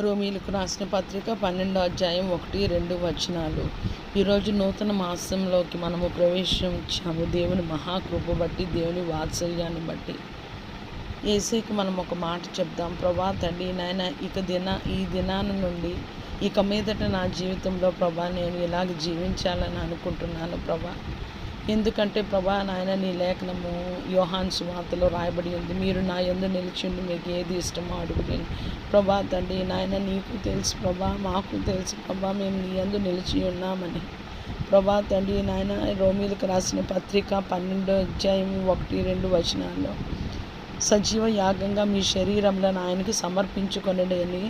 రోమీయులకు రాసిన పత్రిక 12వ అధ్యాయం 1, 2 వచనాలు. ఈరోజు నూతన మాసంలోకి మనము ప్రవేశించాము. దేవుని మహాకృప బట్టి, దేవుని వాత్సల్యాన్ని బట్టి యేసయ్యకు మనం ఒక మాట చెప్దాం. ప్రభా తండ్రి నాయన, ఈ దినాన నుండి ఇక మీదట నా జీవితంలో ప్రభా నేను ఇలాగ జీవించాలని అనుకుంటున్నాను ప్రభా. ఎందుకంటే ప్రభా నాయన, నీ లేఖనము యోహాను సువార్తలో రాయబడి ఉంది. మీరు నా యందు నిలిచిండి, మీకు ఏది ఇష్టమో అడుగులేను. ప్రభా తండ్రి నాయన, నీకు తెలుసు ప్రభా, మాకు తెలుసు ప్రభా, మేము నీ యందు నిలిచి ఉన్నామని. ప్రభా తండ్రి నాయన, రోమీయులకు రాసిన పత్రిక 12వ అధ్యాయం 1, 2 వచనాల్లో సజీవ యాగంగా మీ శరీరంలో ఆయనకి సమర్పించుకొనడి అని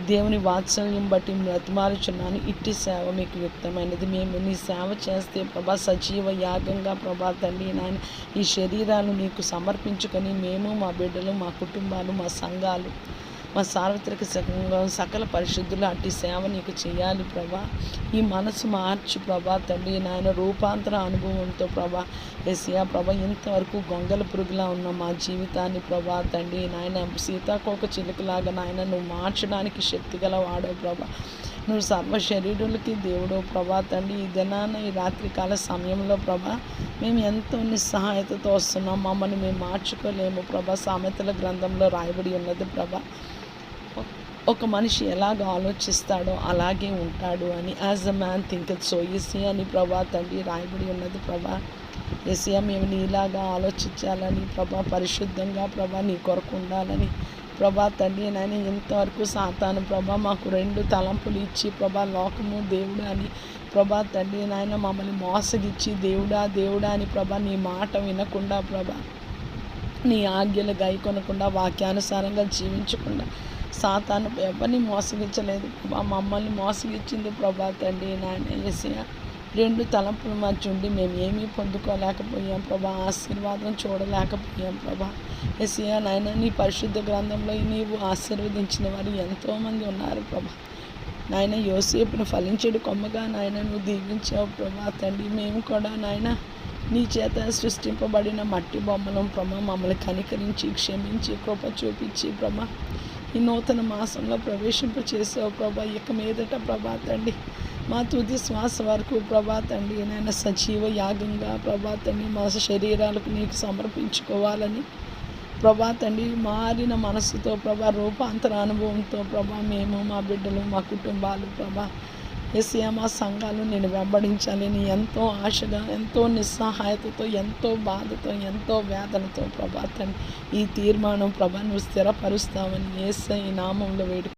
దేవుని వాత్సల్యం బట్టి బ్రతిమాలుచున్నాను. ఇట్టి సేవ మీకు యుక్తమైనది. మేము నీ సేవ చేస్తే ప్రభా సజీవ యాగంగా ప్రభా తండ్రి నాయన ఈ శరీరాలు నీకు సమర్పించుకొని మేము, మా బిడ్డలు, మా కుటుంబాలు, మా సంఘాలు, మా సార్వత్రిక సంఘం, సకల పరిశుద్ధులు అట్టి సేవ నీకు చేయాలి ప్రభా. ఈ మనసు మార్చి ప్రభా తండ్రి నాయన రూపాంతర అనుభవంతో ప్రభా యేసయ్యా ప్రభా, ఇంతవరకు గొంగల పురుగులా ఉన్న మా జీవితాన్ని ప్రభా తండ్రి నాయన సీతాకోక చిలుకలాగా నాయన నువ్వు మార్చడానికి శక్తిగల వాడో ప్రభా. నువ్వు సర్వ శరీరులకి దేవుడు ప్రభా తండ్రి. ఈ దినాన ఈ రాత్రికాల సమయంలో ప్రభా మేము ఎంతో నిస్సహాయతతో వస్తున్నాం. మమ్మల్ని మేము మార్చుకోలేము ప్రభా. సామెతల గ్రంథంలో రాయబడి ఉన్నది ప్రభా, ఒక మనిషి ఎలాగ ఆలోచిస్తాడో అలాగే ఉంటాడు అని. As a man thinketh so is he అని ప్రభా తండ్రి రాయబడి ఉన్నది ప్రభా. యేసయ్యా మేము నీలాగా ఆలోచించాలని ప్రభా, పరిశుద్ధంగా ప్రభా నీ కొరకు ఉండాలని ప్రభా తండ్రి నాయన. ఇంతవరకు సాతాను ప్రభా మాకు 2 తలంపులు ఇచ్చి ప్రభా లోకము దేవుడు అని ప్రభా తండ్రి నాయన మమ్మల్ని మోసగిచ్చి దేవుడా దేవుడా అని ప్రభా నీ మాట వినకుండా ప్రభా, నీ ఆజ్ఞలు గైకొనకుండా, వాక్యానుసారంగా జీవించకుండా సాతాను ఎవరిని మోసగించలేదు ప్రభా, మమ్మల్ని మోసగించింది ప్రభా తండ్రి నాయన. యేసయ్యా 2 తలంపుల మధ్య ఉండి మేము ఏమీ పొందుకోలేకపోయాం ప్రభా, ఆశీర్వాదం చూడలేకపోయాం ప్రభా. యేసయ్యా నాయన, నీ పరిశుద్ధ గ్రంథంలో నీవు ఆశీర్వదించిన వారు ఎంతోమంది ఉన్నారు ప్రభా. నాయన యోసేపును ఫలించెడు కొమ్మగా నాయన నువ్వు దీవించావు ప్రభా తండ్రి. మేము కూడా నాయన నీ చేత సృష్టింపబడిన మట్టి బొమ్మలం ప్రభా, మమ్మల్ని కనికరించి క్షమించి కృప చూపించి ప్రభా ఈ నూతన మాసంలో ప్రవేశింపచేసావు ప్రభా. ఇక మీదట ప్రభా తండ్రి మా తుది శ్వాస వరకు ప్రభా తండ్రి నాయన సజీవ యాగంగా ప్రభా తండ్రి మా శరీరాలకు నీకు సమర్పించుకోవాలని ప్రభా తండ్రి మారిన మనసుతో ప్రభా, రూపాంతర అనుభవంతో ప్రభా మేము, మా బిడ్డలు, మా కుటుంబాలు ప్రభా యేసయ్యా మా సంఘాలు నేను వెంబడించాలని ఎంతో ఆశగా, ఎంతో నిస్సహాయతతో, ఎంతో బాధతో, ఎంతో వేదనతో ప్రభా తండ్రి ఈ తీర్మానం ప్రభా నువ్వు స్థిరపరుస్తామని యేసయ్య నామంలో వేడుకు